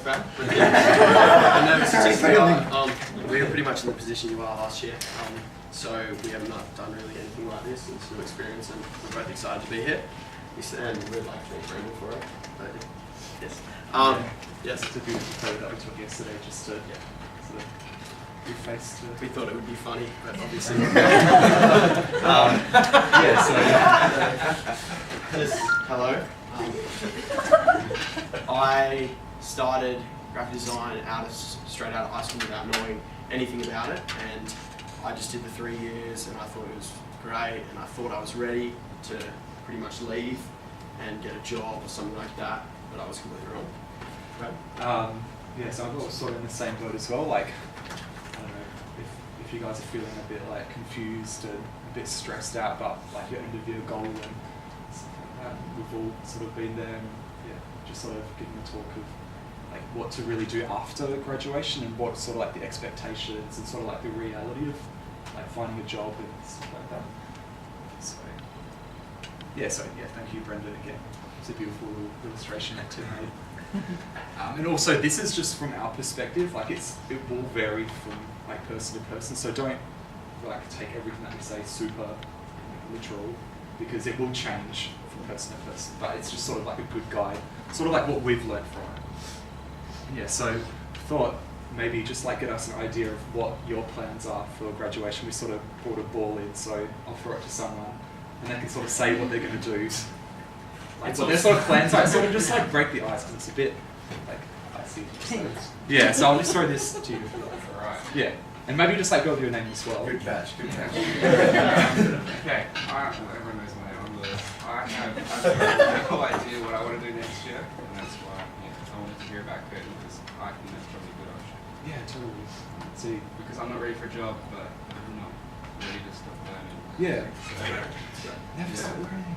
bad. I'm nervous to take the we were pretty much in the position you are last year. So we have not done really anything like this. It's new experience, and we're both excited to be here. And we'd like to thank Brendan for it. But, yes. Yes. It's a beautiful photo that we took yesterday, just to sort of reface. We thought it would be funny, but obviously. Hello. I started graphic design straight out of high school without knowing anything about it, and I just did the 3 years, and I thought it was great, and I thought I was ready to pretty much leave and get a job or something like that, but I was completely wrong. Right? Yeah, so I'm sort of in the same boat as well. Like, I don't know if you guys are feeling a bit like confused and a bit stressed out about like your end of year goal, and we've all sort of been there, and just sort of giving a talk of like what to really do after graduation and what sort of like the expectations and sort of like the reality of like finding a job and stuff like that. So thank you, Brendan, again. It's a beautiful little illustration that Tim made. And also, this is just from our perspective. Like, it will vary from like person to person. So don't like take everything that we say super literal, because it will change from person to person. But it's just sort of like a good guide, sort of like what we've learned from it. Yeah. So thought maybe just like get us an idea of what your plans are for graduation. We sort of brought a ball in, so I'll throw it to someone, and they can sort of say what they're going to do. Like what their sort of plans are, sort of just like break the ice, because it's a bit like icy. Yeah, so I'll just throw this to you. Alright. Yeah, and maybe just like go with your name as well. Good catch. Okay, everyone knows my name. I'm Lewis. I have no idea what I want to do next year, and that's why I wanted to hear about Curtin, because I think that's probably a good option. Yeah, totally. See, because I'm not ready for a job, but I'm not ready to stop learning. Yeah. Never stop learning.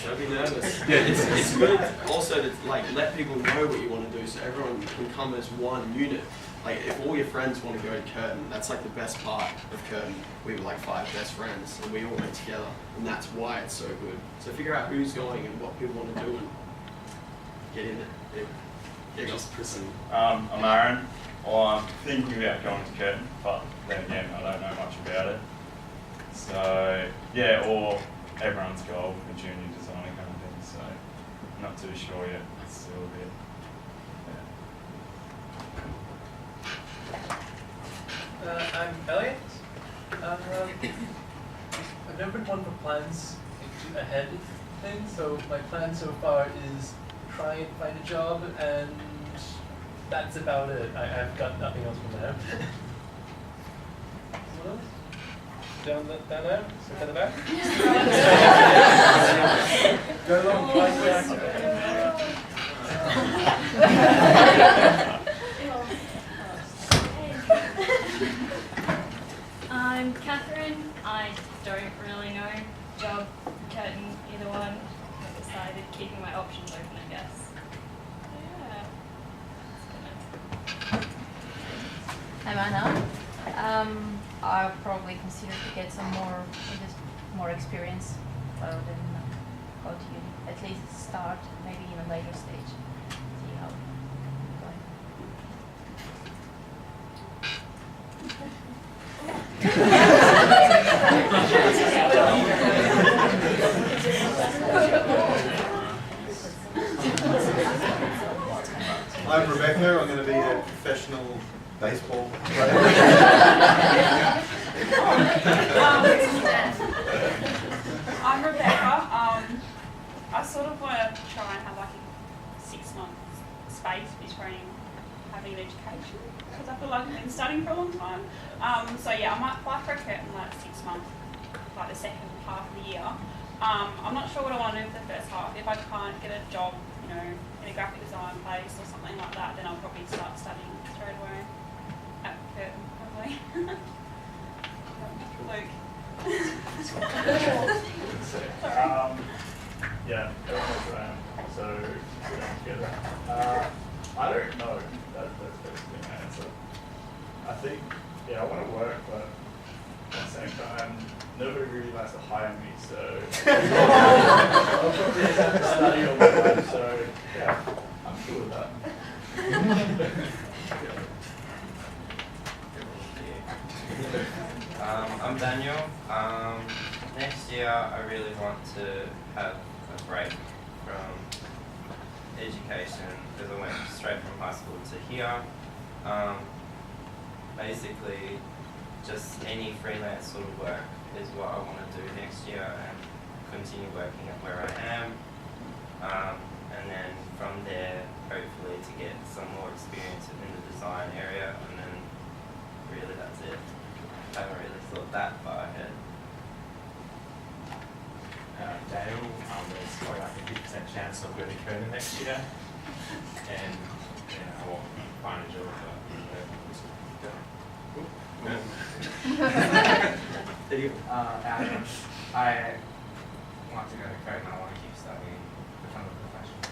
Don't be nervous. Yeah, it's good also to like let people know what you want to do, so everyone can come as one unit. Like if all your friends want to go to Curtin, that's like the best part of Curtin. We were like 5 best friends, and we all went together, and that's why it's so good. So figure out who's going and what people want to do, and get in it. Yeah, just prison. I'm Aaron. Well, I'm thinking about going to Curtin, but then again, I don't know much about it. So yeah, or everyone's goal for junior designer kind of thing, so I'm not too sure yet. It's still a bit, I'm Elliot. I've never done for plans ahead thing, so my plan so far is try and find a job, and that's about it. I've got nothing else from there. What else? Down there? Look at the back? Go along, I'm Catherine. I don't really know. Job, Curtin, either one. I've decided keeping my options open, I guess. Yeah. I'm Anna. I'll probably consider to get some more experience rather than go to uni. At least start maybe in a later stage. See how I'm Rebecca. I'm going to be a professional baseball player. I'm Rebecca. I sort of want to try and have like a 6-month space between having an education, because I feel like I've been studying for a long time. So yeah, I might apply for a Curtin like 6 months, like the second half of the year. I'm not sure what I want to do for the first half. If I can't get a job, in a graphic design place or something like that, then I'll probably start studying straight away at Curtin, probably. Luke. yeah, everyone's around, so we're going together. I don't know. That's basically my answer. I think, I want to work, but at the same time, nobody really likes to hire me, so I'll probably have to study all the time. So yeah, I'm cool with that. I'm Daniel. Next year I really want to have a break from education because I went straight from high school to here. Basically, just any freelance sort of work is what I want to do next year and continue working at where I am. And then from there, hopefully to get some more experience in the design area, and then really that's it. I haven't really thought that far ahead. Dale, there's probably like a 50% chance of going to Curtin next year, and I won't find a job. Adam, I want to go to Curtin. I want to keep studying, become a professional.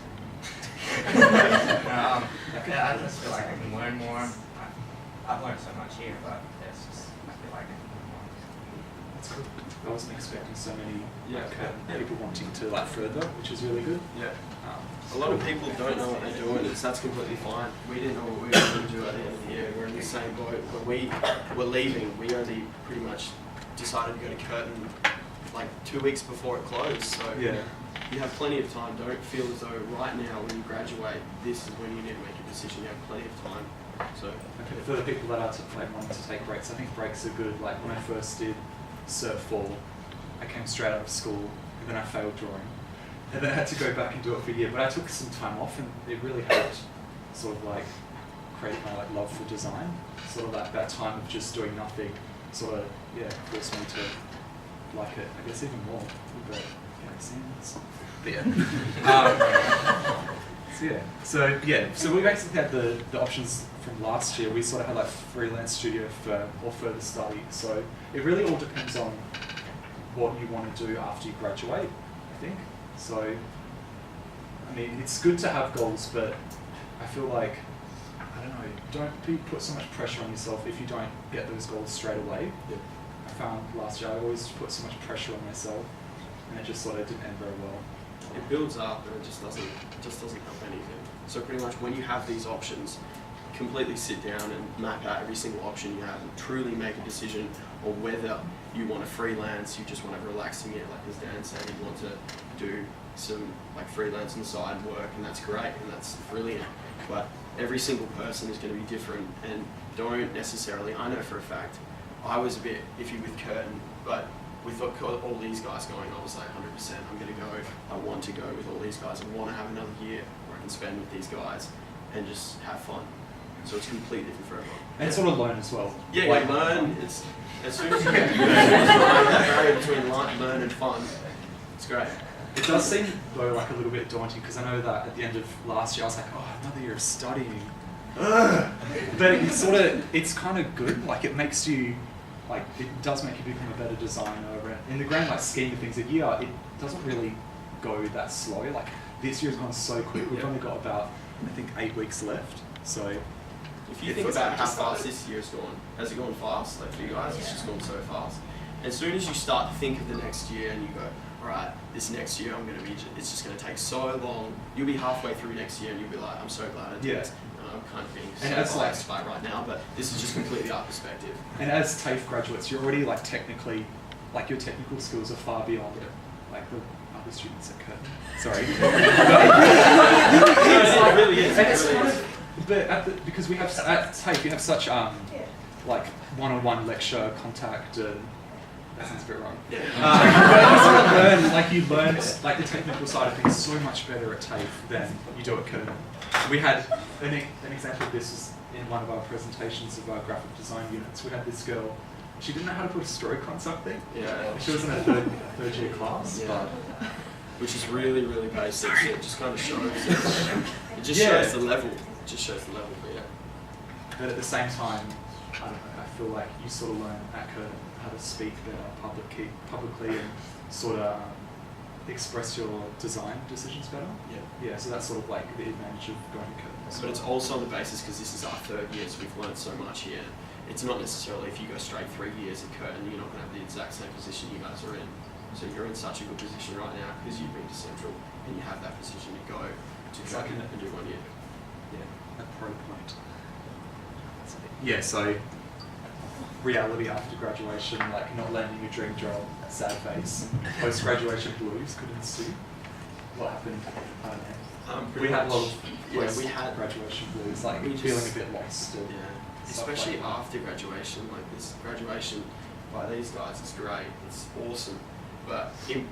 I just feel like I can learn more. I've learned so much here, but it's just, I feel like I can learn more. That's good. I wasn't expecting so many people wanting to like further, which is really good. Yeah. A lot of people don't know what they're doing, and that's completely fine. We didn't know what we were going to do at the end of the year. We're in the same boat. When we were leaving, we only pretty much decided to go to Curtin like 2 weeks before it closed. So Yeah. you have plenty of time. Don't feel as though right now when you graduate, this is when you need to make a decision. You have plenty of time. So Okay, for the people that are like wanting to take breaks, I think breaks are good. Like when I first did Cert 4, I came straight out of school and then I failed drawing. And then I had to go back and do it for a year. But I took some time off and it really helped sort of like create my like love for design. Sort of like that time of just doing nothing sort of forced me to like it, I guess, even more. But so we basically had the options from last year. We sort of had like freelance studio firm or further study. So it really all depends on what you want to do after you graduate, I think. So, I mean, it's good to have goals, but I feel like, I don't know, don't put so much pressure on yourself if you don't get those goals straight away. I found last year I always put so much pressure on myself, and it just sort of didn't end very well. it builds up, and it just doesn't help anything. So pretty much when you have these options, completely sit down and map out every single option you have and truly make a decision on whether you want to freelance, you just want to relax in it, like as Dan said, you want to do some like freelance on the side work, and that's great and that's brilliant. But every single person is going to be different, and don't necessarily, I know for a fact, I was a bit iffy with Curtin, but with all these guys going, I was like 100%, I'm going to go, I want to go with all these guys, I want to have another year where I can spend with these guys and just have fun. So it's completely different for everyone. And sort of learn as well. Yeah, like learn, it's, as soon as you get that barrier between learn and fun, it's great. It does seem though like a little bit daunting, because I know that at the end of last year I was like, oh, another year of studying. Ugh. But it's sort of, it's kind of good, like it makes you, like it does make you become a better designer. In the grand like scheme of things, a year, it doesn't really go that slow. Like this year's gone so quick, we've only got about, I think, 8 weeks left. So if you think about how fast this year's gone, has it gone fast? Like for you guys, it's just gone so fast. And as soon as you start to think of the next year and you go, all right, this next year I'm going to be, it's just going to take so long. You'll be halfway through next year and you'll be like, I'm so glad I did this. I'm kind of being so biased by it right now, but this is just completely our perspective. And as TAFE graduates, you're already like technically, like your technical skills are far beyond like the other students at Curtin. Sorry. It really is. And it's kind of, but because we have at TAFE, we have such like one-on-one lecture contact and that sounds a bit wrong. You learn like the technical side of things so much better at TAFE than you do at Curtin. We had an example of this was in one of our presentations of our graphic design units. We had this girl, she didn't know how to put a stroke on something. Yeah. She was in a third year class. Yeah. But which is really, really basic. So it just kind of shows it just shows the level. It just shows the level, but But at the same time, I don't know, I feel like you sort of learn at Curtin how to speak better publicly and sort of express your design decisions better. Yeah, so that's sort of like the advantage of going to Curtin. But it's also on the basis, because this is our third year, so we've learned so much here. It's not necessarily if you go straight 3 years at Curtin, you're not going to have the exact same position you guys are in. So you're in such a good position right now because you've been to Central and you have that position to go to Curtin and do 1 year. a pro point. Yeah, so reality after graduation, like not landing your dream job, sad face. Post-graduation blues could ensue. What happened? I don't know. We had a lot of we had graduation blues, like we feeling just- a bit lost. Yeah, especially after graduation, like this graduation by these guys is great, it's awesome. But in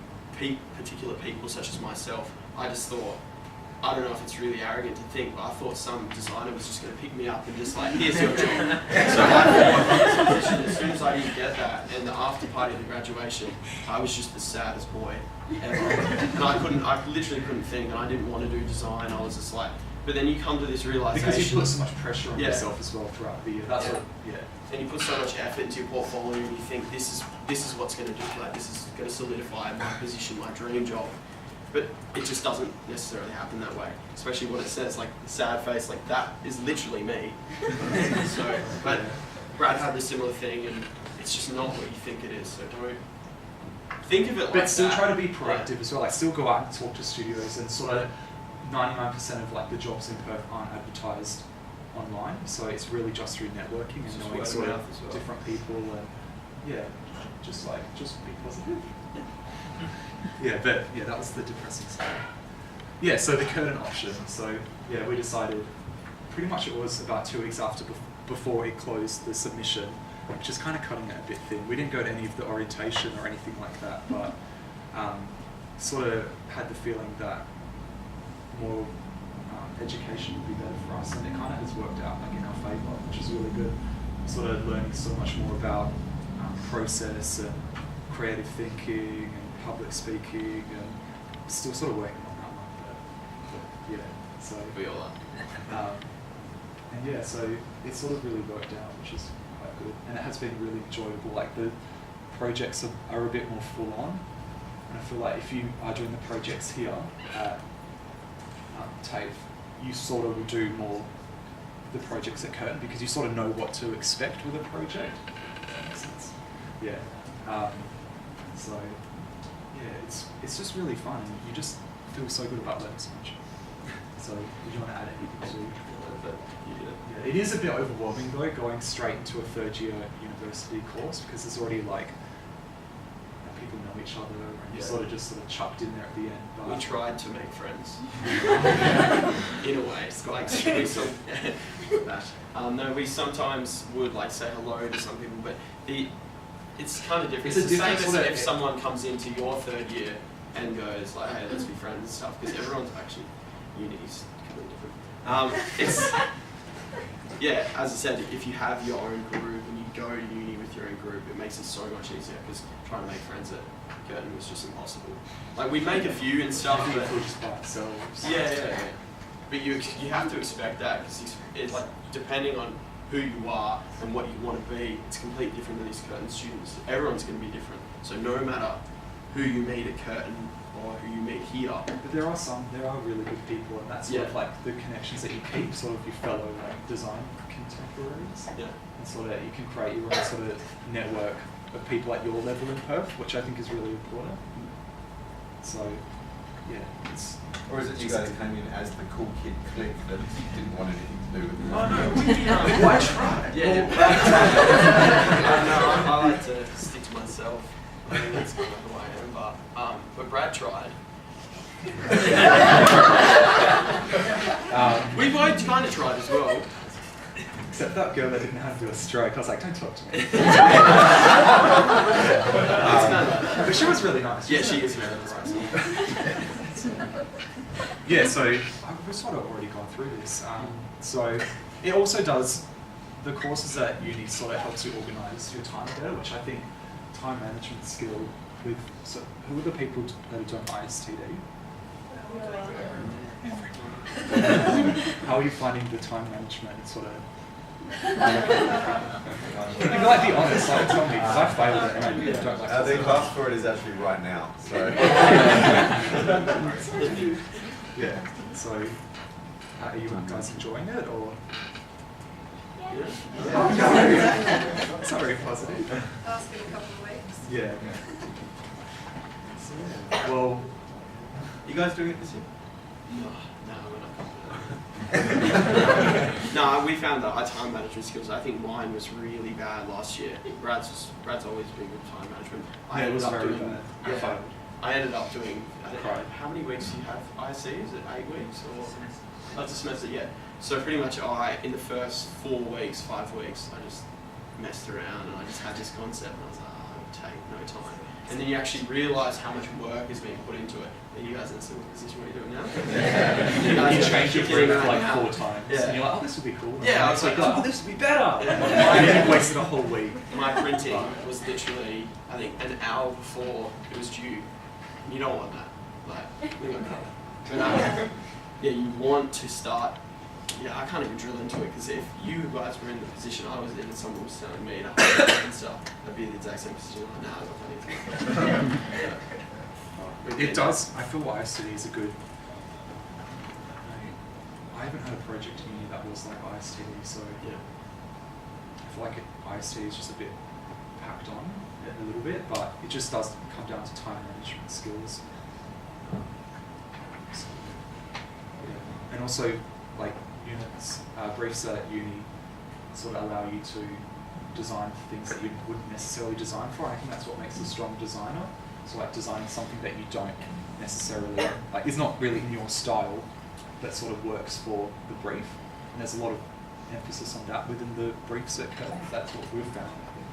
particular people such as myself, I just thought, I don't know if it's really arrogant to think, but I thought some designer was just going to pick me up and just like, here's your job. So I thought as soon as I didn't get that, and the after party of the graduation, I was just the saddest boy ever. And I literally couldn't think, and I didn't want to do design. I was just like, but then you come to this realization. Because you put so much pressure on yourself as well throughout the year. That's what, And you put so much effort into your portfolio, and you think this is what's going to do, like this is going to solidify my position, my dream job. But it just doesn't necessarily happen that way. Especially what it says, like the sad face, like that is literally me. So, but Brad had the similar thing, and it's just not what you think it is. So don't think of it like that. But still try to be proactive as well. Like still go out and talk to studios, and sort of 99% of like the jobs in Perth aren't advertised online. So it's really just through networking and knowing sort of different people, and just be positive. Yeah, but that was the depressing side. Yeah, so the Curtin option. So yeah, we decided pretty much it was about 2 weeks after before it closed the submission, which is kind of cutting it a bit thin. We didn't go to any of the orientation or anything like that, but sort of had the feeling that more education would be better for us, and it kind of has worked out like in our favour, which is really good. Sort of learning so much more about process and creative thinking and public speaking, and still sort of working on that one, but so we all are. And yeah, so it sort of really worked out, which is quite good, and it has been really enjoyable. Like the projects are a bit more full on, and I feel like if you are doing the projects here at TAFE, you sort of do more the projects at Curtin because you sort of know what to expect with a project. If that makes sense. Yeah. So it's just really fun, and you just feel so good about learning so much. So would you want to add anything to? Yeah, it is a bit overwhelming though, going straight into a third year university course, because there's already like people know each other, and you're sort of chucked in there at the end. But we tried to make friends. In a way, it's like no, we sometimes would like say hello to some people, but it's kind of different. It's the same as if someone comes into your third year and goes like, hey, let's be friends and stuff, because everyone's actually uni's completely different. As I said, if you have your own group and you go to uni with your own group, it makes it so much easier, because trying to make friends at Curtin was just impossible. Like we make a few and stuff, but just by ourselves. Yeah. But you have to expect that, because it's like depending on who you are and what you want to be, it's completely different to these Curtin students. Everyone's going to be different. So no matter who you meet at Curtin or who you meet here. But there are really good people, and that's sort of like the connections that you keep, sort of your fellow like design contemporaries. Yeah. And sort of you can create your own sort of network of people at your level in Perth, which I think is really important. So it's. Or is it you guys came in as the cool kid clique that didn't want anything to do with it? Oh no, I tried. Yeah. I like to stick to myself. I think that's kind of who I am, but Brad tried. We both kind of tried as well. Except that girl that didn't have a stroke, I was like, don't talk to me. But she was really nice. Yeah, she is very nice. Yeah, so we've sort of already gone through this. So it also does, the courses at uni sort of helps you organise your time better, which I think time management skill with, so who are the people that are doing ISTD? How are you finding the time management sort of? You can like be honest, like tell me, because I failed it and I really don't like it. The class for it is actually right now, so. Yeah, so are you guys enjoying it, or? Yeah. It's not very positive. Ask in a couple of weeks. Yeah. So, well, you guys doing it this year? No, we're not. No, we found that our time management skills, I think mine was really bad last year. Brad's always been good time management. Yeah, it was very bad. Yeah, I ended up doing, Right. how many weeks do you have IC? Is it 8 weeks? Or that's a semester, yeah. So pretty much in the first 4 weeks, 5 weeks, I just messed around and I just had this concept and I was like, oh, it would take no time. And then you actually realise how much work is being put into it. And you guys in a similar position, what are you doing now? You change your brief like now. 4 times, Yeah. and you're like, oh, this would be cool. Yeah, I was like, oh, this would be better. Yeah. And then you wasted a whole week. My printing was literally, I think, an hour before it was due. You don't want that. Like, we got that. But yeah, you want to start. Yeah, I can't even drill into it because if you guys were in the position I was in and someone was telling me to hire and stuff, I'd be in the exact same position. Like, nah, I've got plenty of time. It does. I feel ISTD is a good. I haven't had a project in uni that was like ISTD, so Yeah. I feel like ISTD is just a bit packed on a little bit, but it just does come down to time management skills. So, yeah. And also, like units, briefs at uni sort of allow you to design things that you wouldn't necessarily design for. I think that's what makes a strong designer. So like designing something that you don't necessarily, like is not really in your style, that sort of works for the brief. And there's a lot of emphasis on that within the briefs at Curtin. That's what we've found, I think.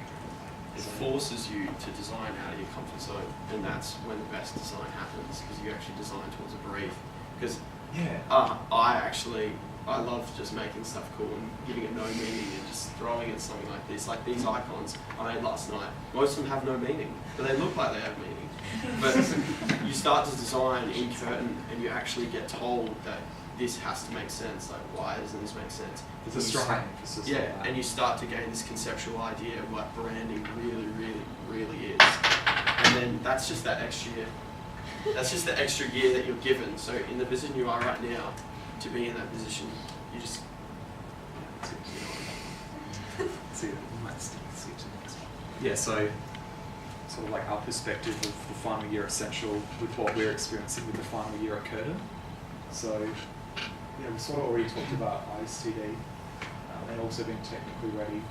It forces you to design out of your comfort zone, and that's when the best design happens because you actually design towards a brief. Because I love just making stuff cool and giving it no meaning and just throwing at something like this. Like these icons I made last night, most of them have no meaning, but they look like they have meaning. But you start to design in Curtin and you actually get told that this has to make sense. Like, why doesn't this make sense? There's a strong emphasis on that. And you start to gain this conceptual idea of what branding really, really, really is. And then that's just that extra year. That's just the extra year that you're given. So in the position you are right now, to be in that position, you just yeah, so sort of like our perspective of the final year essential with what we're experiencing with the final year at Curtin. So yeah, we sort of already talked about ISTD and also being technically ready.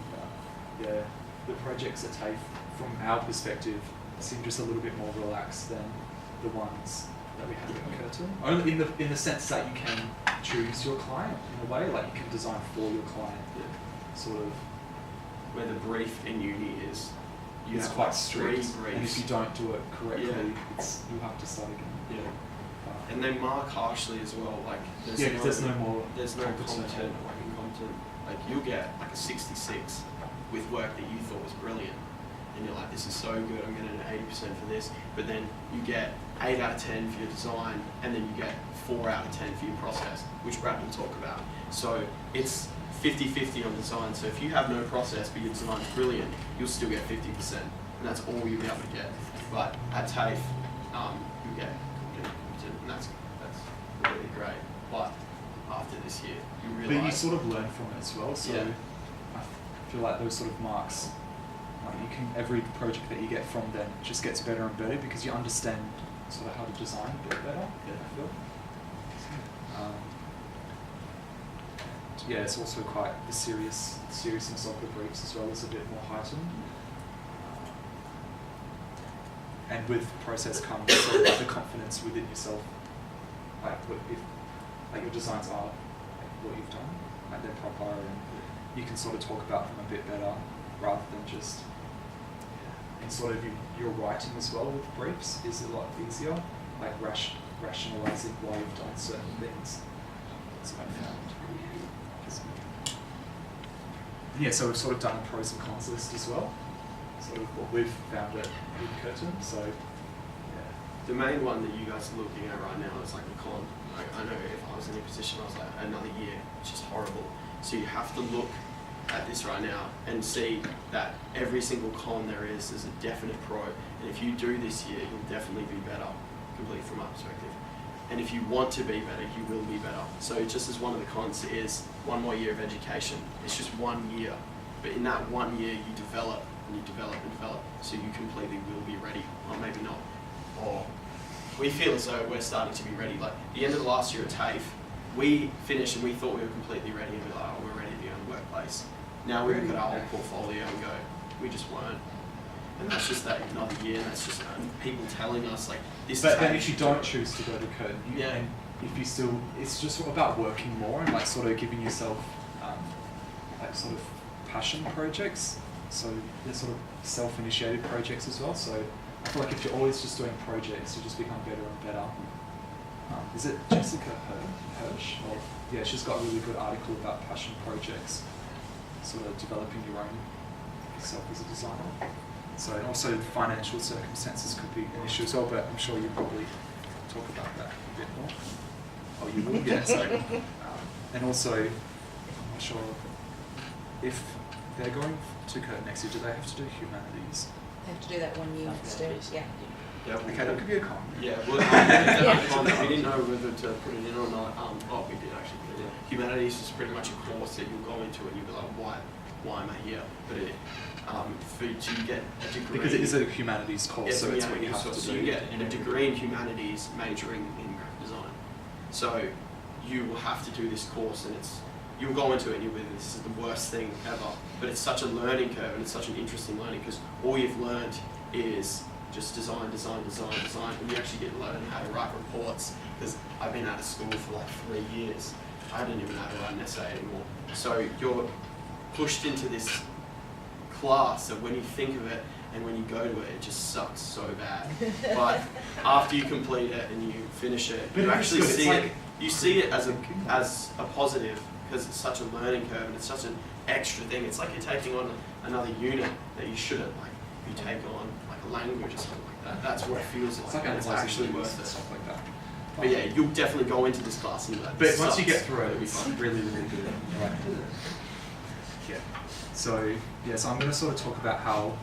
Yeah, the projects at TAFE, from our perspective, seem just a little bit more relaxed than the ones that we have at Curtin. Only in the sense that you can choose your client in a way, like you can design for your client. Sort of where the brief in uni is. It's quite strict, briefs. and if you don't do it correctly, you have to start again. Yeah. And they mark harshly as well. Like there's no more. There's no competent or incompetent. Like you'll get like a 66 with work that you thought was brilliant, and you're like, this is so good. I'm getting an 80% for this. But then you get 8 out of 10 for your design, and then you get 4 out of 10 for your process, which Brad will talk about. So it's 50-50 on design. So if you have no process but your design's brilliant, you'll still get 50%, and that's all you'll be able to get. But at TAFE, you get competent, and that's really great. But after this year, you realise. But you sort of learn from it as well. So I feel like those sort of marks, like every project that you get from them just gets better and better because you understand sort of how to design a bit better. I feel. Yeah, it's also quite the seriousness of the briefs as well is a bit more heightened. And with process comes sort of like the confidence within yourself, like if your designs are like what you've done, like they're proper, and you can sort of talk about them a bit better rather than just. And sort of your writing as well with briefs is a lot easier, like rationalizing why you've done certain things. That's what I found. Yeah, so we've sort of done a pros and cons list as well. Sort of what we've found at Curtin. So, the main one that you guys are looking at right now is like a con. Like, I know if I was in a position, I was like, another year, it's just horrible. So you have to look at this right now and see that every single con there is a definite pro. And if you do this year, you'll definitely be better, completely from my perspective. And if you want to be better, you will be better. So just as one of the cons is 1 more year of education. It's just 1 year. But in that 1 year, you develop and you develop and develop. So you completely will be ready, or maybe not. Or we feel as though we're starting to be ready. Like the end of the last year at TAFE, we finished and we thought we were completely ready and we're like, oh, we're ready to be on the workplace. Now we look at our whole portfolio and go, we just weren't. And that's just that another year, and that's just people telling us like this. But is how then if you should do don't it. choose to go to Curtin, Yeah. and if you still, it's just about working more and like sort of giving yourself like sort of passion projects. So they're sort of self-initiated projects as well. So I feel like if you're always just doing projects, you just become better and better. Is it Jessica Hirsch? Or, yeah, she's got a really good article about passion projects, sort of developing your own self as a designer. So, and also financial circumstances could be an issue as well, but I'm sure you'll probably talk about that a bit more. Oh, you will? Yeah, so, and also, I'm not sure if they're going to Curtin next year, do they have to do humanities? They have to do that 1 year still, yeah. Yeah, Okay, that could be a con. Yeah, well, we didn't know whether to put it in or not. Oh, we did actually put it in. Humanities is pretty much a course that you'll go into and you'll be like, why am I here? But it, to get a degree... Because it is a humanities course, so it's what you have to do. So you get a degree in humanities majoring in graphic design. So you will have to do this course and you'll go into it and you'll be, this is the worst thing ever. But it's such a learning curve and it's such an interesting learning because all you've learned is just design, and you actually get to learn how to write reports, because I've been out of school for like 3 years. I didn't even know how to write an essay anymore. So you're pushed into this class that when you think of it and when you go to it, it just sucks so bad. But after you complete it and you finish it, But you actually it's see like, it. You see it as a positive because it's such a learning curve and it's such an extra thing. It's like you're taking on another unit that you shouldn't. Like if you take on like a language or something like that. That's what it feels like. It's like and it's actually worth it. Stuff like that. But yeah, you'll definitely go into this class and be like, But this once you sucks. get through it, It'll be it's fun. really, really good. Right. Yeah. So I'm going to sort of talk about how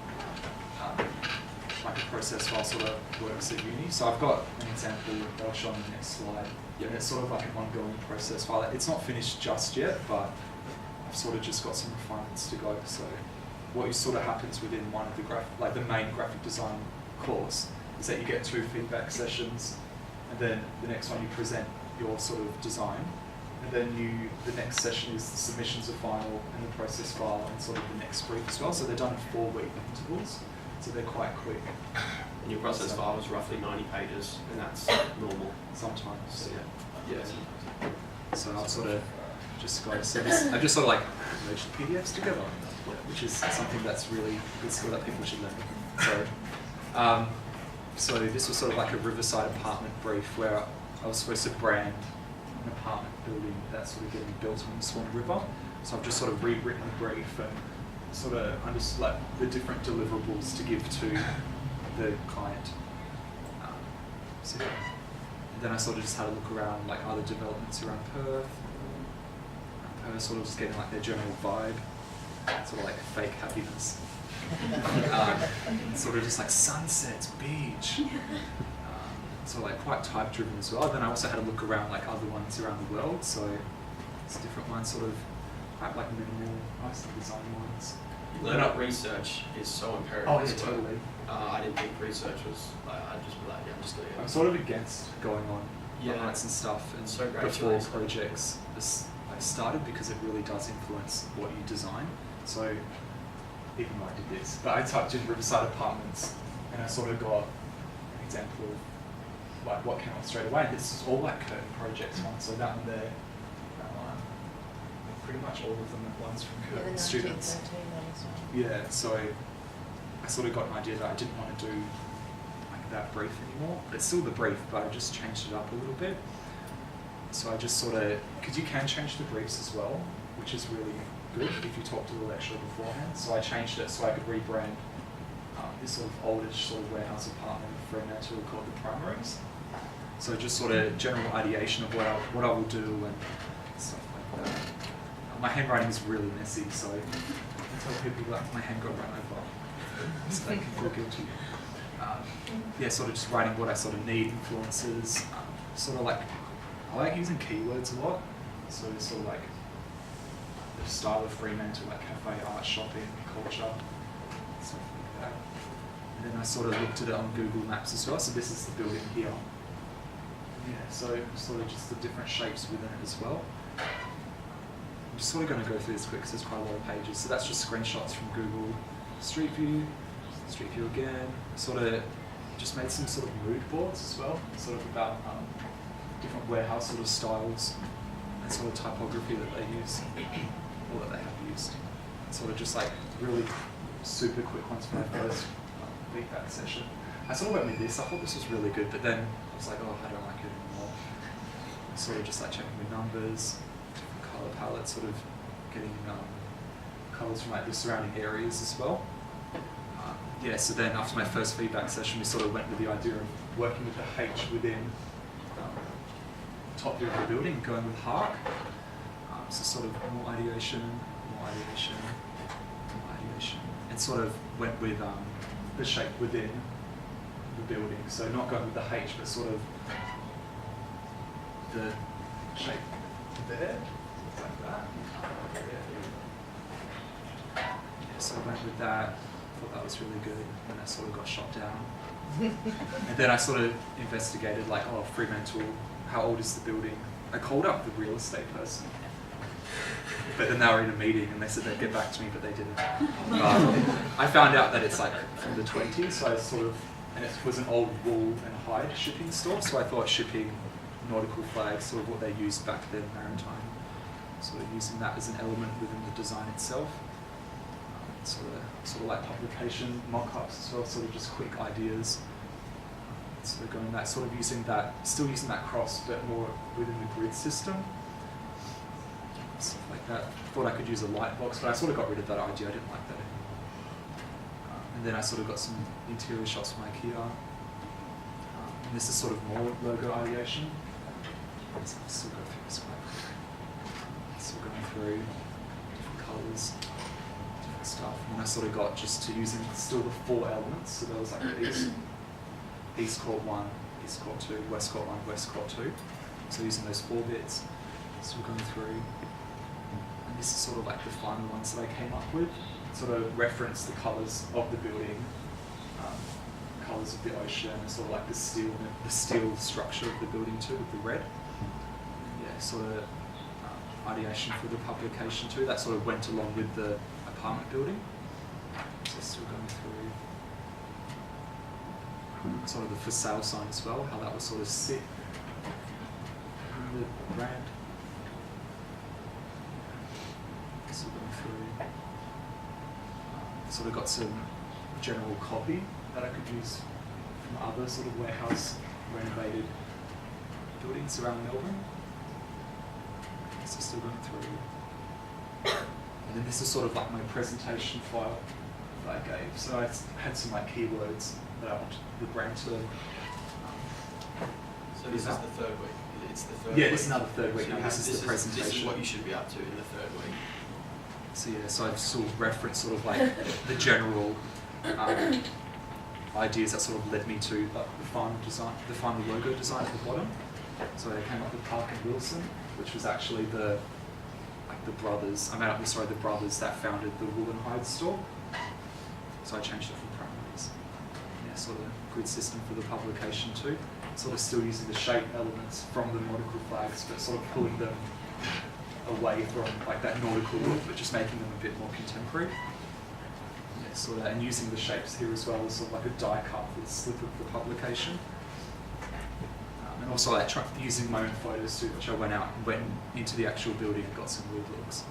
like a process file sort of works at uni. So I've got an example that I'll show on the next slide. Yeah, it's sort of like an ongoing process file. It's not finished just yet, but I've sort of just got some refinements to go. So what sort of happens within one of the main graphic design course is that you get 2 feedback sessions, and then the next one you present your sort of design, and then the next session is the submissions of final and the process file and sort of the next brief as well. So they're done in 4-week intervals, so they're quite quick. And your process file is roughly 90 pages, and that's normal. Sometimes. So yeah. So I'll sort of just go so this. I just sort of like merged the PDFs together, which is something that's really good skill that people should learn. So this was sort of like a Riverside apartment brief where I was supposed to brand an apartment building that's sort of getting built on the Swan River. So I've just sort of rewritten the brief and sort of understood like the different deliverables to give to the client. So yeah. And then I sort of just had a look around like other developments around Perth. Sort of just getting like their general vibe, sort of like fake happiness. Sort of just like sunsets, beach. So like quite type driven as well. Then I also had a look around like other ones around the world. So it's different ones, sort of quite like minimal, nice design ones. Learn up research is so imperative. Oh yeah, totally. I didn't think research was. I'd just be like, yeah, I'm just gonna. I'm sort of against going on nights and stuff, and so great before projects I started because it really does influence what you design. So even though I did this, but I typed in Riverside apartments and I sort of got an example of like what came up straight away. This is all like Curtin projects one, so that one there, that one, pretty much all of them are ones from Curtin students. Yeah, so I sort of got an idea that I didn't want to do like that brief anymore. It's still the brief, but I just changed it up a little bit. So I just sort of, because you can change the briefs as well, which is really good if you talk to the lecturer beforehand. So I changed it so I could rebrand this sort of oldish sort of warehouse apartment in Fremantle called the Primaries. So just sort of general ideation of what I will do and stuff like that. My handwriting is really messy, so I tell people that my hand got run over, so they can feel guilty. Yeah, sort of just writing what I sort of need, influences, sort of like, I like using keywords a lot, so it's sort of like the style of Fremantle, like cafe, art, shopping, culture, stuff like that. And then I sort of looked at it on Google Maps as well, so this is the building here. And Yeah, so sort of just the different shapes within it as well. I'm just sort of going to go through this quick because there's quite a lot of pages. So that's just screenshots from Google Street View again. Sort of just made some sort of mood boards as well, sort of about different warehouse sort of styles and sort of typography that they use, or that they have used. Sort of just like really super quick ones for my first feedback session. I sort of went with this. I thought this was really good, but then I was like, oh, I don't like it anymore. Sort of just like checking the numbers, different color palettes, sort of getting colors from like the surrounding areas as well. Yeah, so then after my first feedback session, we sort of went with the idea of working with the H within top view of the building, going with Hark. So sort of more ideation, and sort of went with the shape within the building. So not going with the H, but sort of the shape there, like that. Yeah, so I went with that. Thought that was really good, and I sort of got shot down. And then I sort of investigated, like, oh, Fremantle, how old is the building? I called up the real estate person, but then they were in a meeting and they said they'd get back to me, but they didn't. I found out that it's like from the 20s, so I sort of, and it was an old wool and hide shipping store, so I thought shipping nautical flags, sort of what they used back then, maritime, sort of using that as an element within the design itself. Sort of like publication mock-ups as well, sort of just quick ideas. Sort of going that, sort of using that, still using that cross, but more within the grid system. Stuff like that. Thought I could use a light box, but I sort of got rid of that idea. I didn't like that anymore. And then I sort of got some interior shots from IKEA. And this is sort of more logo ideation. So I'll still go through this one. Still going through different colours. Stuff, and I sort of got just to using still the 4 elements. So there was like the East Court 1, East Court 2, West Court 1, West Court 2. So using those 4 bits, still going through. And this is sort of like the final ones that I came up with. Sort of reference the colours of the building, colours of the ocean, and sort of like the steel structure of the building too, with the red. Yeah, sort of ideation for the publication too. That sort of went along with the apartment building. So still going through sort of the for sale sign as well, how that would sort of sit in the brand. Still going through. Sort of got some general copy that I could use from other sort of warehouse renovated buildings around Melbourne. So still going through. And then this is sort of like my presentation file that I gave. So I had some like keywords that I wanted the brand to. So this is the third week. It's the third. Yeah, week. this is another third week. So Now this is the presentation. This is what you should be up to in the third week. So yeah, so I've sort of referenced sort of like the general ideas that sort of led me to the final design, the final logo design at the bottom. So I came up with Park and Wilson, which was actually the brothers. I made up the brothers that founded the Wool and Hide store. So I changed it from primaries. Yeah, sort of grid system for the publication too. Sort of still using the shape elements from the nautical flags, but sort of pulling them away from like that nautical look, but just making them a bit more contemporary. Yeah, sort of, and using the shapes here as well as sort of like a die cut for the slip of the publication. And also like using my own photos too, which I went out and went into the actual building and got some weird looks.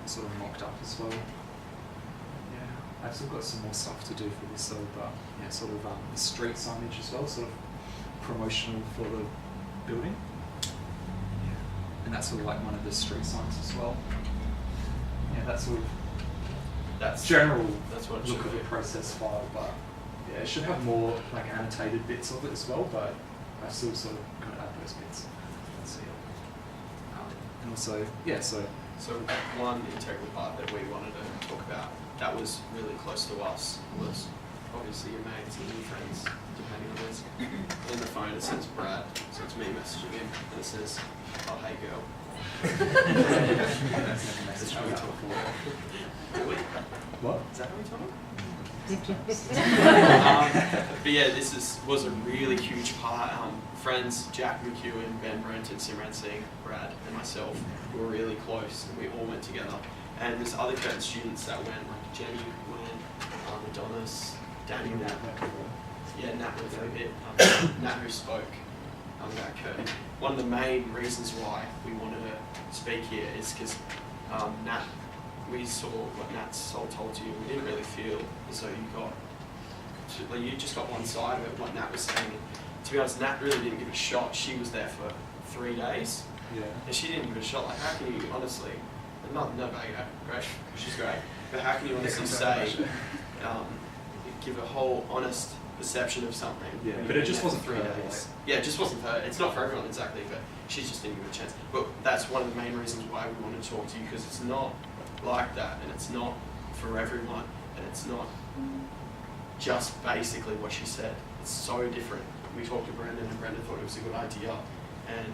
Sort of mocked up as well. Yeah, I've still got some more stuff to do for this, so but yeah, sort of the street signage as well, sort of promotional for the building. Yeah, and that's sort of like one of the street signs as well. Yeah, that's sort of general look of the process file, but yeah, it should have more like annotated bits of it as well, but I've still sort of got to add those bits. Let's see. And also, yeah, so one integral part that we wanted to talk about that was really close to us was obviously your mates and your friends, depending on this. In the phone it says Brad, so it's me messaging him, and it says, oh hey girl, That's never message we talk for. Do we? What? Is that how we talk? But yeah, this was a really huge part. Friends Jack McEwen, Ben Brenton, Simran Singh, Brad, and myself were really close, and we all went together. And there's other Curtin students that went, like Jenny went, Adonis, Daniel. Yeah, Nat went for a bit. Nat who spoke about Curtin. One of the main reasons why we wanted to speak here is because Nat, we saw what Nat's all told you. We didn't really feel as though you just got one side of it, what Nat was saying. To be honest, Nat really didn't give a shot. She was there for 3 days. Yeah. And she didn't give a shot. Like, how can you honestly, no, great, she's great, but how can you honestly say, give a whole honest perception of something? Yeah, but it just wasn't 3 for her, days. like. Yeah, it just wasn't for her. It's not for everyone exactly, but she just didn't give it a chance. But that's one of the main reasons why we want to talk to you, because it's not like that, and it's not for everyone, and it's not just basically what she said. It's so different. We talked to Brendan, and Brendan thought it was a good idea, and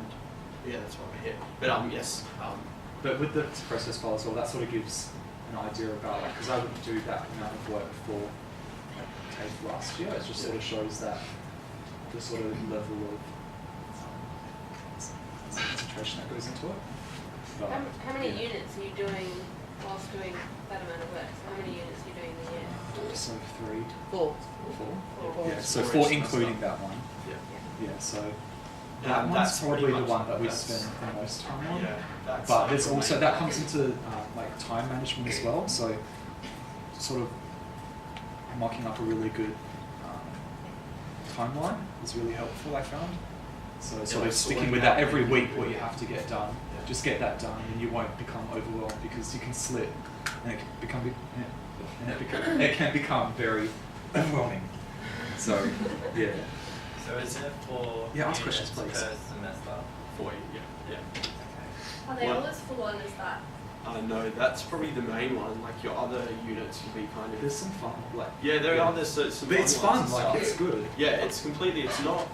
yeah, that's why we're here. But yes. But with the process file as well, that sort of gives an idea about, like, because I wouldn't do that amount of work for TAFE last year. It just sort of shows that the sort of level of concentration that goes into it. But, how many units are you doing whilst doing that amount of work? So how many units are you doing in the year? So 3. 4. 4? Yeah, so 4 including that one. Yeah, so that one's that's probably the much one that we that's- spend the most time on. Yeah, that's But there's the also, main that one. comes into like time management as well. So sort of mocking up a really good timeline is really helpful, I found. So sort of sticking with that every week, what you have to get done. Just get that done, and you won't become overwhelmed, because you can slip, and it can become very overwhelming. So yeah. So is it for Yeah, ask questions, units please. per semester? 4, yeah. Are they One- all as full on as that? No, that's probably the main one. Like your other units would be kind of. There's some fun, like. Yeah, there are. There's some. But it's fun fun, ones and like stuff. it's good. Yeah, it's completely. It's not.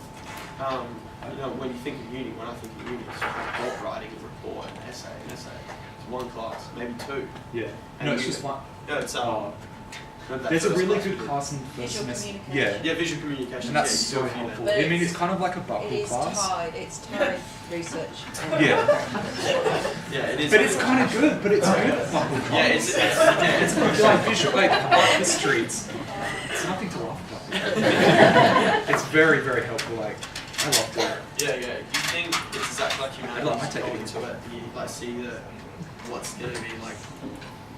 You know, when you think of uni, when I think of uni, it's report writing, a report, an essay. It's one class, maybe 2. Yeah. And No, it's you- just one. No, it's Oh. no, that There's a first really class good group. class in first Visual semester. communication. Yeah. Yeah, visual communication. And that's yeah, you so do a few helpful. then. But I mean, it's kind of like a It buckle is class. tied. It's tied research. Yeah, it is. But it's kind of good. But it's good buckle class. Yeah, it's like visual, like art history. It's nothing to laugh about. It's very, very helpful. Like, I loved it. Yeah. Do you think it's exactly like humanity? I take go it. into it. You like see that what's going to be like.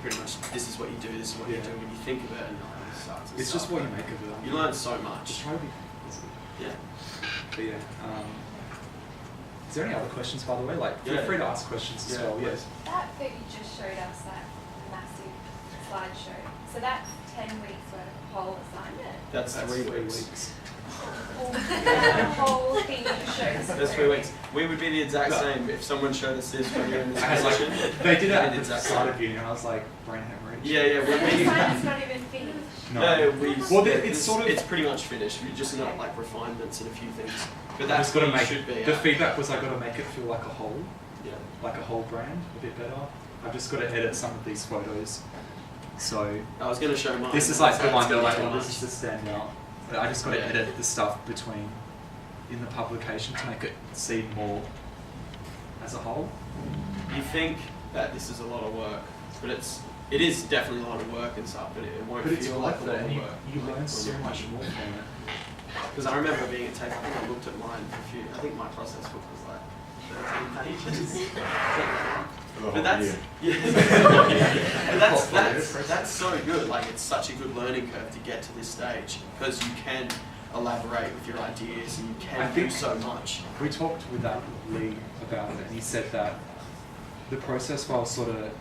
Pretty much, this is what you do. This is what you do. When you think of it, and it starts. It's just what you make of it. You learn so much. Just try to be positive. Yeah. But yeah. Is there any other questions, by the way? Like, feel free to ask questions as well. Yes. That you just showed us, that massive slideshow. So that's 10 weeks worth of whole assignment. That's 3 weeks. The whole thing shows. That's 3 weeks. We would be the exact same if someone showed us this when you're in this I was like, position. they did it at We'd be the exact start same. of uni, and I was like, brain hemorrhage. Yeah. The assignment's not even finished. No, it's sort of. It's pretty much finished. We just not like refinements and a few things. But I that's just got to what make it should be. the feedback was I got to make it feel like a whole, Yeah. like a whole brand, a bit better. I've just got to edit some of these photos. So I was going to show mine. this is like the That's one that gonna like, be oh, too this much. is the standout. But I just got to Yeah. edit the stuff between in the publication to make it seem more as a whole. You think that this is a lot of work, but it is definitely a lot of work and stuff. But it won't But it's feel like a worth lot it, of and work. you learn so much more from it. Because I remember being at TAFE, I think I looked at mine for a few. I think my process book was like 13 pages. But that's that's so good. Like it's such a good learning curve to get to this stage because you can elaborate with your ideas and you can do so much. We talked with Lee about it, and he said that the process file sort of,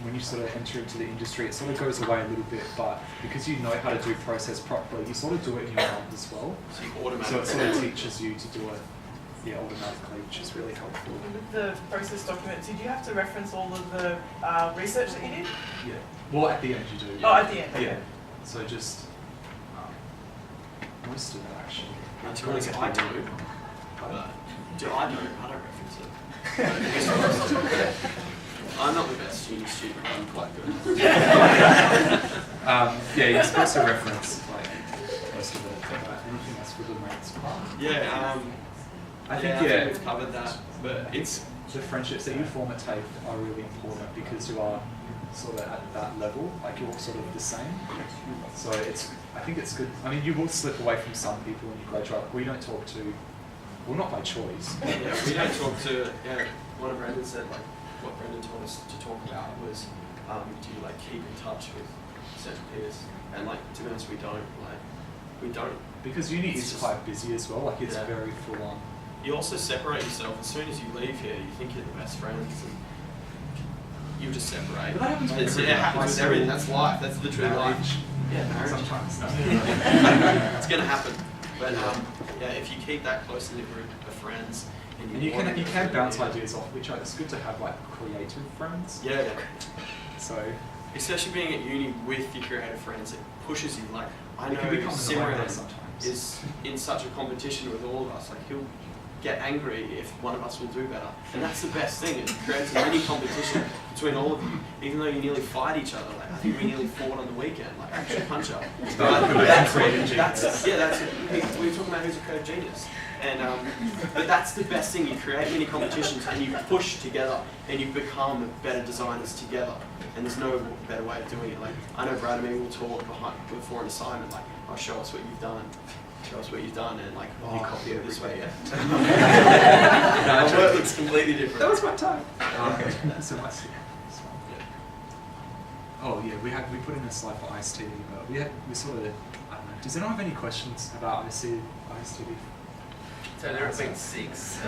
when you sort of enter into the industry, it sort of goes away a little bit, but because you know how to do process properly, you sort of do it in your mind as well. So you automatically. So it sort of teaches you to do it, automatically, which is really helpful. With the process document, did you have to reference all of the research that you did? Yeah. Well, at the end you do. Oh, at the end. Okay. Yeah. So just most of it actually. To be honest, I don't. But I don't reference it. I'm not the best uni student, but I'm quite good. Yeah, you're supposed to reference like most of it. Anything else for the mates part? Yeah, I think I yeah, think we've covered that, but it's the friendships that you form at TAFE are really important because you are sort of at that level, like you're all sort of the same. So I think it's good. I mean, you will slip away from some people when you graduate. Like, we don't talk to, well, not by choice. yeah, we don't talk to. Yeah, one of Brendan said like what Brendan told us to talk about was do you like keep in touch with certain peers, and like to be honest, we don't. Because uni is quite busy as well. Like it's very full on. You also separate yourself as soon as you leave here. You think you're the best friends, and you just separate. But that happens with everything. It happens with everything. That's life. That's the true life. Yeah, marriage. Sometimes. It's gonna happen. But yeah, if you keep that close knit group of friends, and you can bounce ideas off, which it's good to have like creative friends. Yeah. So. Especially being at uni with your creative friends, it pushes you. Like I We can become know the Simran right sometimes. is in such a competition with all of us. Like he'll get angry if one of us will do better, and that's the best thing. It creates a mini competition between all of you, even though you nearly fight each other. Like I think we nearly fought on the weekend, like actual punch up. We were talking about who's a creative genius, and but that's the best thing. You create mini competitions and you push together, and you become better designers together. And there's no better way of doing it. Like I know Brad and me will talk before an assignment, like, "Oh, show us what you've done." Show us what you've done, and like, you copy it this way, yeah. No, work looks completely different. That was my time. Okay. So much. Oh yeah, we put in a slide for ISTD, but we sort of, I don't know. Does anyone have any questions about ISTD? So they're at week 6.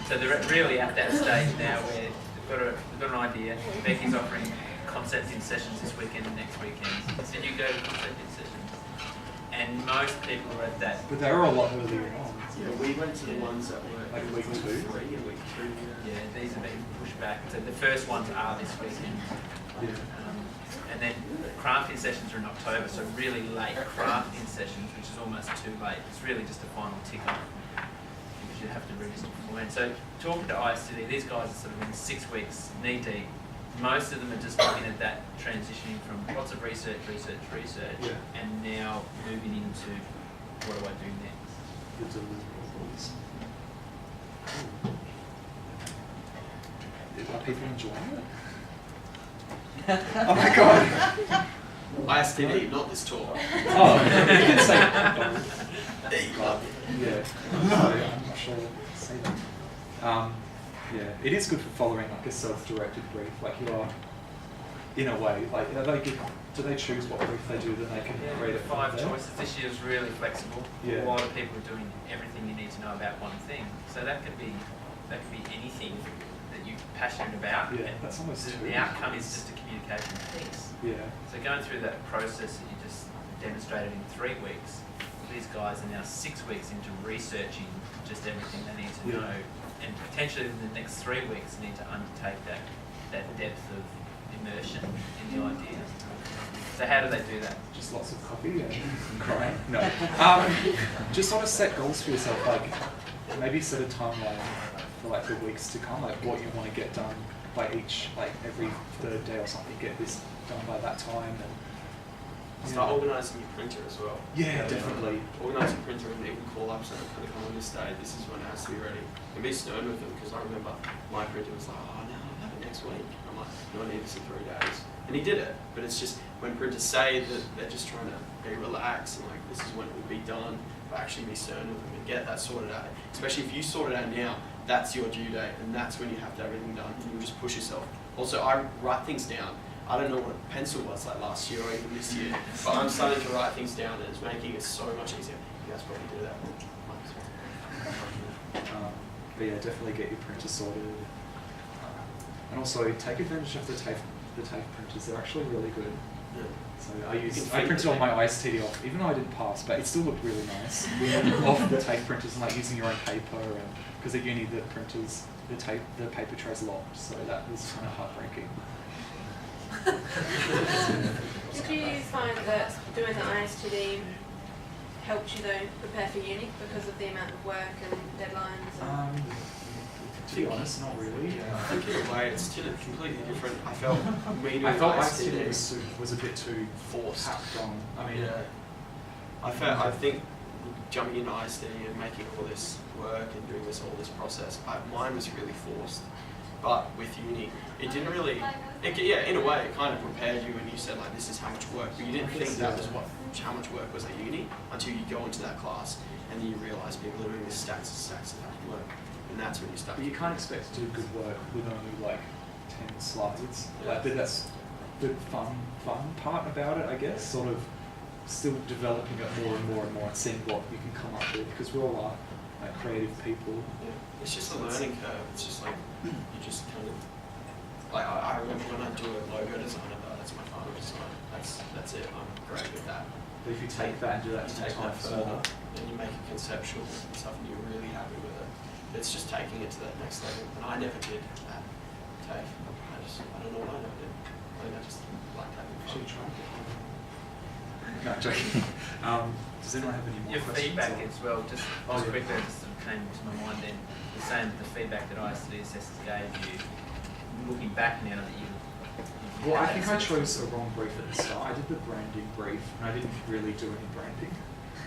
So they're really at that stage now where they've got an idea. Becky's offering concept in sessions this weekend and next weekend. So you go to concept in sessions. And most people are at that. But they were a lot earlier on. Yeah, we went to the ones that were like week 2. 3 and week 2. Yeah, these have been pushed back. So the first ones are this weekend. Yeah. And then crafting sessions are in October, so really late crafting sessions, which is almost too late. It's really just a final tick off because you have to register beforehand. So talking to ISTD, these guys are sort of in 6 weeks, knee deep. Most of them are just looking at that, transitioning from lots of research, and now moving into what do I do next? The deliverables. Are people enjoying it? Oh my god! ISTD, not this talk. Oh, you can say yeah. I'm not sure to say that. Yeah, it is good for following like a self-directed brief. Like you are, in a way, like do they choose what brief they do, then they can create it. 5 choices. This year is really flexible. Yeah. A lot of people are doing everything you need to know about one thing. So that could be anything that you're passionate about. Yeah, that's almost the outcome is just a communication piece. Yeah. So going through that process that you just demonstrated in 3 weeks, these guys are now 6 weeks into researching just everything they need to know, and potentially in the next 3 weeks need to undertake that depth of immersion in the idea. So how do they do that? Just lots of coffee and crying? No. Just sort of set goals for yourself, like maybe set a timeline for like the weeks to come, like what you want to get done by every 3rd day or something, get this done by that time. And start organising your printer as well. Yeah, definitely. Organise your printer and even call up saying, "Can I come on this day? This is when it has to be ready." And be stern with them, because I remember my printer was like, "Oh no, I'll have it next week." I'm like, "No, I need this in 3 days." And he did it, but it's just when printers say that they're just trying to be relaxed and like this is when it will be done, but actually be stern with them and get that sorted out. Especially if you sort it out now, that's your due date, and that's when you have to have everything done, and you just push yourself. Also, I write things down. I don't know what a pencil was like last year or even this year, but I'm starting to write things down, and it's making it so much easier. You guys probably do that. But yeah, definitely get your printer sorted. And also take advantage of the TAFE printers. They're actually really good. Yeah. So I printed all my ISTD off, even though I didn't pass, but it still looked really nice. Off the TAFE printers and like using your own paper, and because at uni the printers, the paper tray's locked, so that was kind of heartbreaking. Did you find that doing the ISTD helped you though prepare for uni because of the amount of work and deadlines? And To be honest, not really. I think in a way it's still completely different. I felt I felt ICT was a bit too forced. tacked on. I mean, yeah. I think jumping into ISD and making all this work and doing all this process, mine was really forced. But with uni, it didn't really, in a way it kind of prepared you, and you said like, this is how much work, but you didn't think that was how much work was at uni until you go into that class and then you realise people are doing this stacks and stacks of work, and that's when you start. But you can't expect to do good work with only like 10 slides. Like, but that's the fun part about it, I guess. Sort of still developing it more and more and more, and seeing what you can come up with, because we all are like creative people. Yeah. It's just a learning curve. It's just like you just kind of like I remember when I do a logo design, that's my final design. That's it. I'm great with that. But if you take that and do that you 10 take that times further, more, and you make it conceptual and stuff, and you're really happy with it. It's just taking it to that next level. And I never did at TAFE. I don't know what I never did. I think I just like having fun. should you try? No, joking. Does anyone have any more Your questions? feedback as well, just yeah. quickly, it just came to my mind then, the same, the feedback that ISD assessors gave you, looking back now that you Well, I think I chose a wrong brief at the start. I did the branding brief, and I didn't really do any branding.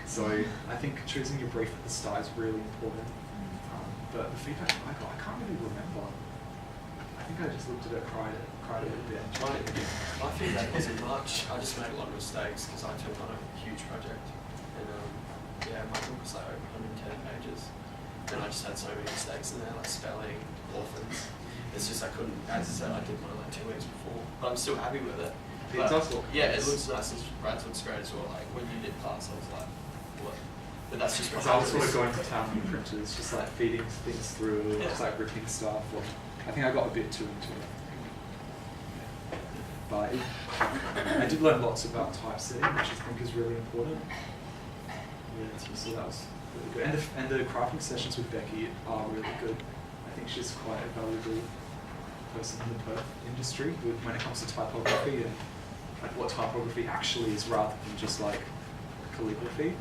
So I think choosing your brief at the start is really important. But the feedback I got, I can't really remember. I think I just looked at it, cried a little bit. My feedback wasn't much. I just made a lot of mistakes because I took on a huge project. And my book was like over 110 pages. And I just had so many mistakes in there, like spelling, orphans. It's just I couldn't, as I said, I did mine like 2 weeks before. But I'm still happy with it. It does look nice. It looks nice. Brad's looks great as well. Like when you did pass, I was like, what? But that's just what I was sort of going to town with printers, just like feeding things through, just like ripping stuff. Or, I think I got a bit too into it. But I did learn lots about typesetting, which I think is really important. Yeah, so that was really good. And the crafting sessions with Becky are really good. I think she's quite a valuable person in the Perth industry when it comes to typography and like what typography actually is, rather than just like calligraphy.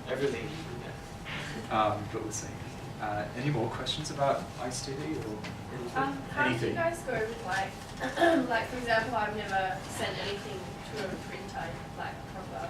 Everything. But we'll see. Any more questions about ISTD or How do you guys go with like, like for example, I've never sent anything to a printer, like proper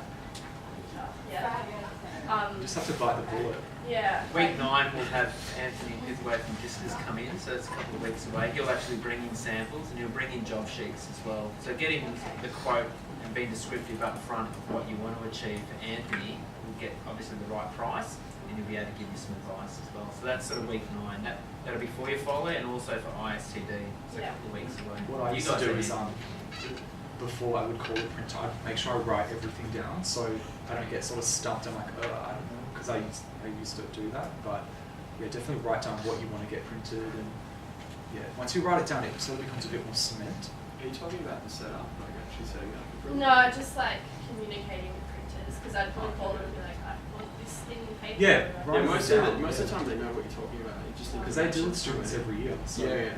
printer. Yeah. Just have to bite the bullet. Yeah. Week 9 we'll have Anthony Pithway from Discus come in, so it's a couple of weeks away. He'll actually bring in samples and he'll bring in job sheets as well. So getting the quote and being descriptive up front of what you want to achieve for Anthony will get obviously the right price, and he'll be able to give you some advice as well. So that's sort of week 9. That'll be for your folio and also for ISTD. It's a couple of weeks away. What I used to do is before I would call a printer, I'd make sure I write everything down so I don't get sort of stumped. I'm like, I don't know, because I used to do that. But yeah, definitely write down what you want to get printed, and yeah, once you write it down, it sort of becomes a bit more cement. Are you talking about the setup, like actually setting up the print? No, just like communicating with printers, because I'd put a folder and be like, I want this thing in paper. Yeah, right. Yeah, most of the time they know what you're talking about. Because they deal with students every year. So. Yeah.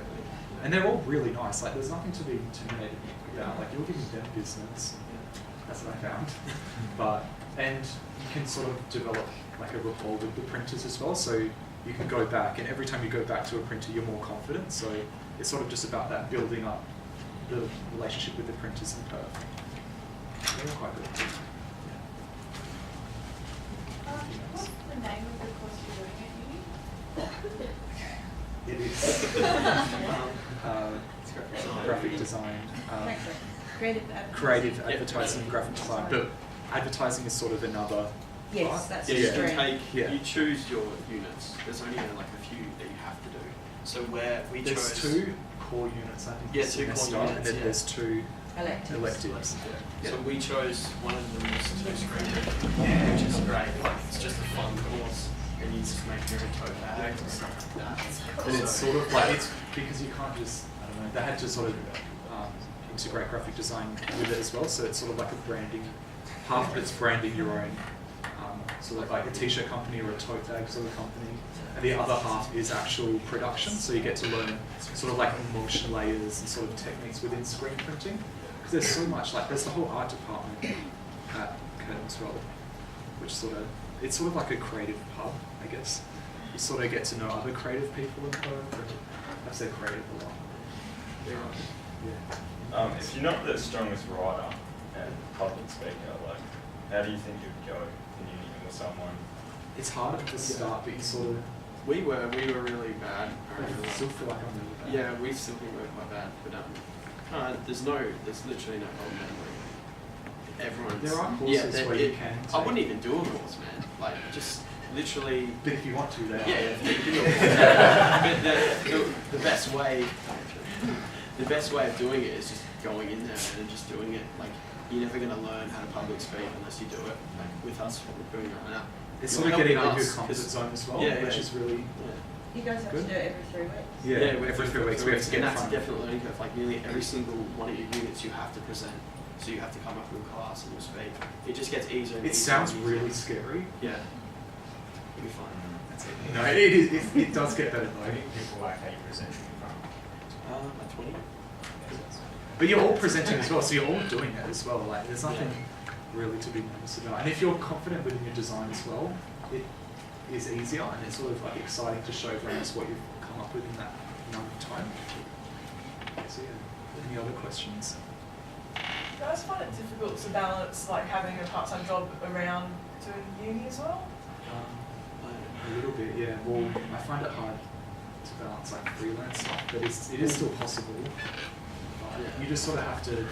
And they're all really nice. Like, there's nothing to be intimidated about. Like, you're giving them business. That's what I found. And you can sort of develop like a rapport with the printers as well. So you can go back, and every time you go back to a printer, you're more confident. So it's sort of just about that, building up the relationship with the printers in Perth. They're quite good. What's the name of the course you're doing at uni? It is graphic design, creative advertising, and graphic design. But advertising is sort of another. Yes, part. that's You choose your units. There's only like a few that you have to do. So where we there's chose 2 core units, I think. Yeah, 2 core units. And then there's 2 electives. Yeah. So we chose one of them was 2 screen reading, which is great. Like it's just a fun course, and you just make your own tote bags and stuff like that. But it's sort of like, it's because you can't just, I don't know, they had to sort of integrate graphic design with it as well. So it's sort of like a branding, half of it's branding your own, sort of like a t-shirt company or a tote bag sort of company. And the other half is actual production. So you get to learn sort of like emulsion layers and sort of techniques within screen printing. Because there's so much, like there's the whole art department, at Curtin as well, which it's sort of like a creative hub, I guess. You sort of get to know other creative people in Perth. I've said creative a lot. Yeah. If you're not the strongest writer and public speaker, like, how do you think you'd go in uni with someone? It's hard at the start, but you sort of. We were really bad. I still feel like I'm really bad. Yeah, we still think we're quite bad, but there's literally no problem. Like, everyone's. There are courses where you can. I wouldn't even do a course, man. Like, just literally. But if you want to, then. Yeah, if you do a course. But the best way. The best way of doing it is just going in there and just doing it. Like, you're never going to learn how to public speak unless you do it. Like, with us, what we're doing right now. It's sort of getting out of your comfort zone as well, which is really You guys have good. to do it every 3 weeks? Yeah, every 3 weeks we have to get in That's front. a definite learning curve. Like, nearly every single one of your units you have to present. So you have to come up with a class and you'll speak. It just gets easier and It easier. sounds really scary. Yeah. It'll be fun. That's it. No, it does get better though. People like how you present in front. Like 20. But you're all presenting as well, so you're all doing it as well. Like, there's nothing really to be nervous about. And if you're confident within your design as well, it is easier and it's sort of like exciting to show brands what you've come up with in that amount of time. So yeah, any other questions? Do you guys find it difficult to balance like having a part-time job around doing uni as well? A little bit, yeah. Well, I find it hard to balance like freelance stuff, but it is still possible. But you just sort of have to,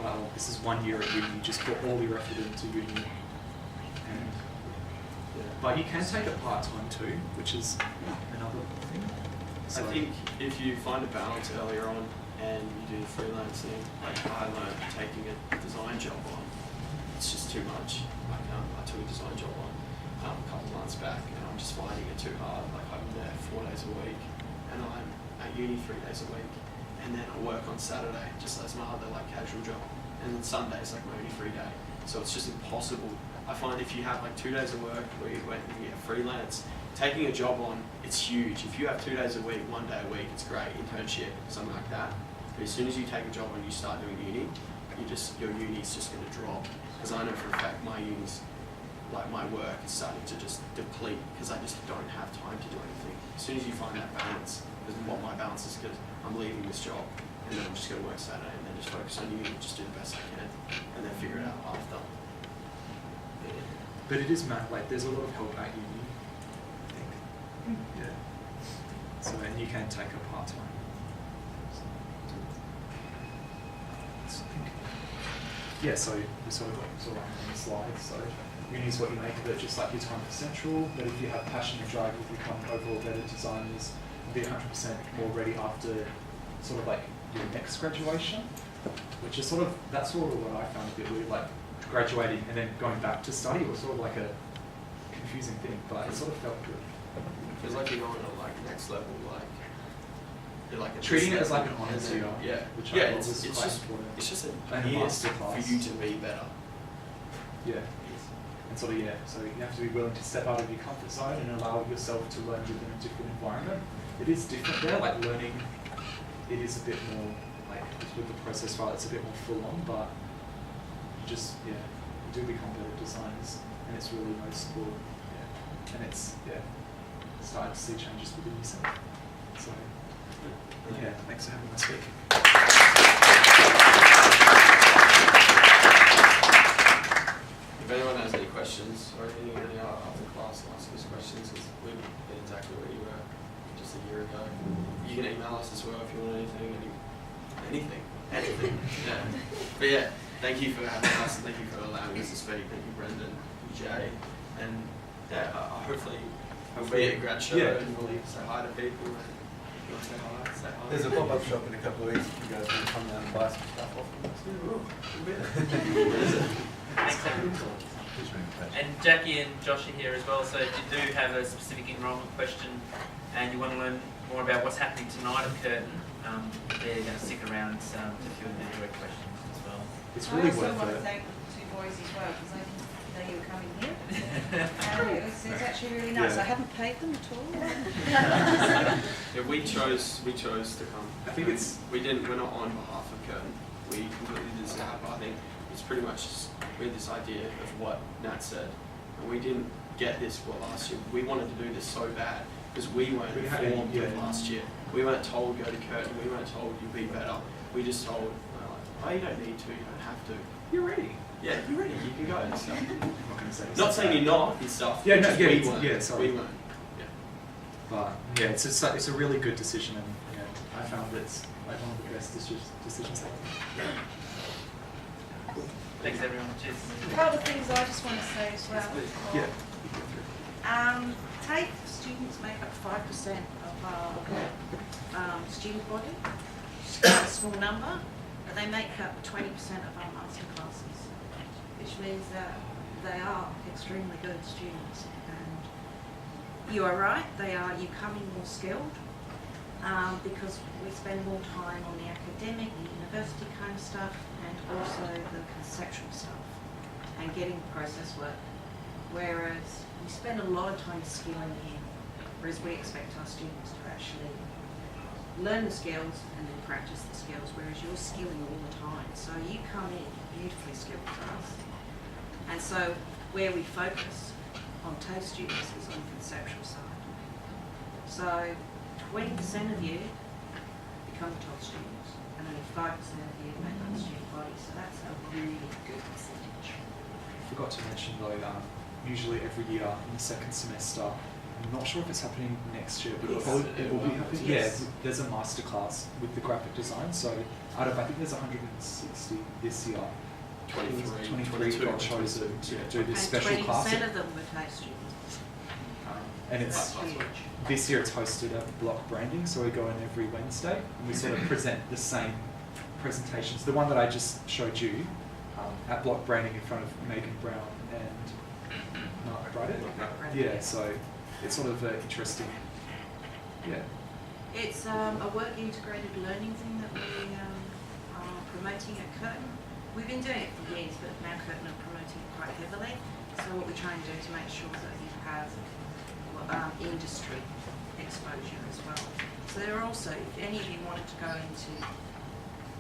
well, this is 1 year at uni, you just put all your effort into uni. And, but you can take it part-time too, which is another thing. So, I think if you find a balance earlier on and you do the freelancing, like I learned taking a design job on, it's just too much. Like I took a design job on a couple of months back and I'm just finding it too hard. Like I'm there 4 days a week and I'm at uni 3 days a week and then I work on Saturday just as my other like casual job and then Sunday's like my only free day. So it's just impossible. I find if you have like 2 days of work where you get freelance, taking a job on, it's huge. If you have 2 days a week, 1 day a week, it's great, internship, something like that. But as soon as you take a job on, you start doing uni, your uni's just going to drop. Because I know for a fact my uni's, like my work is starting to just deplete because I just don't have time to do anything. As soon as you find that balance, because what my balance is because I'm leaving this job and then I'm just going to work Saturday and then just focus on uni, just do the best I can and then figure it out after. but it is mad, like there's a lot of help at uni, I think. Yeah. So, and you can take a part-time. Yeah, so we sort of on the slides. So uni is what you make of it, just like your time at Central. But if you have passion and drive, you become overall better designers. You'll be 100% more ready after sort of like your next graduation, which is that's sort of what I found a bit weird. Like graduating and then going back to study was sort of like a confusing thing, but it sort of felt good. It feels like you're going to like next level, like you're like treating it as like an honours year, which I thought was quite important. It's just a and year master class for you to be better. Yeah, and so you have to be willing to step out of your comfort zone and allow yourself to learn within a different environment. It is different there, like learning. It is a bit more like with the process file, it's a bit more full on, but you do become better designers, and it's really noticeable. Yeah, and it's starting to see changes within yourself. So. Yeah, thanks for having me speak. If anyone has any questions or anything after class, ask us questions because we've been exactly where you were just a year ago. You can email us as well if you want anything. Yeah. But yeah, thank you for having us and thank you for allowing us to speak. Thank you, Brendan, Jay, and hopefully we'll be at grad show and we'll say hi to people. You want to say hi? Say hi. There's a pop-up shop in a couple of weeks if you guys want to come down and buy some stuff off of us. What is it? And Jackie and Josh are here as well, so if you do have a specific enrolment question and you want to learn more about what's happening tonight at Curtin, they're going to stick around to field their direct questions as well. It's really worth it. I also want to it. thank the two boys as well because I didn't know you were coming here. And it's actually really nice. Yeah. I haven't paid them at all. Yeah, we chose to come. I think we're not on behalf of Curtin. We completely did this out, but I think it's pretty much just we had this idea of what Nat said, and we didn't get this for last year. We wanted to do this so bad because we weren't informed of last year. We weren't told go to Curtin. We weren't told you'll be better. We just told, oh, you don't need to. You don't have to. You're ready. Yeah, you're ready. You can go and stuff. I'm not going to say Not saying you're not and stuff. Yeah, no, just yeah, we it's- weren't. yeah, sorry. We weren't. Yeah. But yeah, it's a really good decision, and I found it's like one of the best decisions I've made. Thanks everyone. Cheers. A couple of things I just want to say as well. Yeah. TAFE students make up 5% of our student body. It's quite a small number, but they make up 20% of our master classes, which means that they are extremely good students. And you are right, they are becoming more skilled because we spend more time on the academic, the university kind of stuff, and also the conceptual stuff and getting process work. Whereas we spend a lot of time skilling in, whereas we expect our students to actually learn the skills and then practice the skills, whereas you're skilling all the time. So you come in beautifully skilled for us. And so where we focus on TAFE students is on the conceptual side. So 20% of you become top students, and only 5% of you make up the student body. So that's a really good percentage. Forgot to mention though, usually every year in the second semester, I'm not sure if it's happening next year, but it will be happening. Yes. Yeah, there's a masterclass with the graphic design. So out of, I think there's 160 this year. 23 got chosen to do this special class. 20% of them were TAFE students. And it's That's huge. this year it's hosted at Block Branding, so we go in every Wednesday and we sort of present the same presentations. The one that I just showed you at Block Branding in front of Megan Brown and Mark Bryden. Yeah, so it's sort of interesting. Yeah. It's a work integrated learning thing that we are promoting at Curtin. We've been doing it for years, but now Curtin are promoting it quite heavily. So what we try and do to make sure that you have industry exposure as well. So there are also, if any of you wanted to go into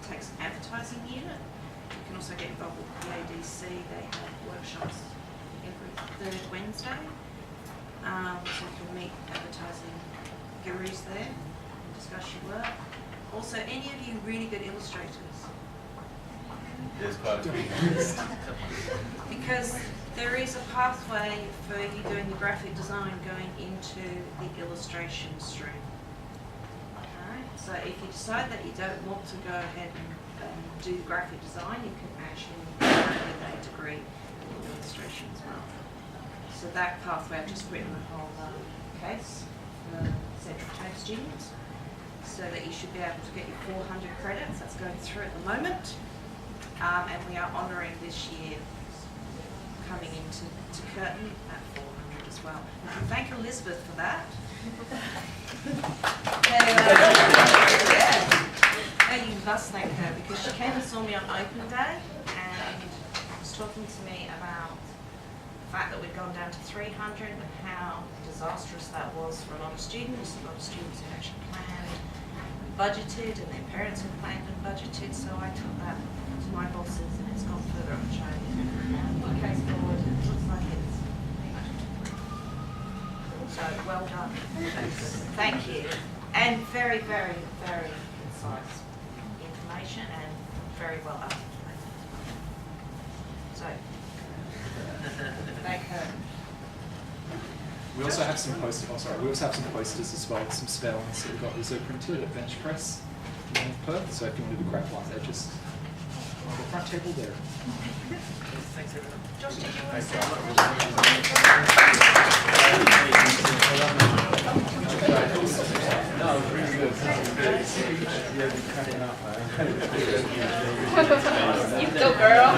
text advertising unit, you can also get involved with the ADC. They have workshops every third Wednesday. So you can meet advertising gurus there and discuss your work. Also, any of you really good illustrators? There's quite a few. Because there is a pathway for you doing the graphic design going into the illustration stream. Alright, so if you decide that you don't want to go ahead and do graphic design, you can actually get a degree in illustration as well. So that pathway, I've just written the whole case for Central TAFE students, so that you should be able to get your 400 credits. That's going through at the moment. And we are honouring this year coming into Curtin at 400 as well. Thank Elizabeth for that. You must thank her because she came and saw me on open day and was talking to me about the fact that we'd gone down to 300 and how disastrous that was for a lot of students. A lot of students who actually planned and budgeted, and their parents had planned and budgeted. So I took that to my bosses, and it's gone further on the chain. The case forward, it looks like it's so well done. Thank you. And very, very, very concise information and very well articulated. So, thank her. We also have some posters. Oh, sorry. We also have some posters as well, some spare ones that we got also printed at Bench Press in Perth. So if you wanted to grab one, they're just on the front table there. Thanks everyone. Josh, did you want to say? You go, girl.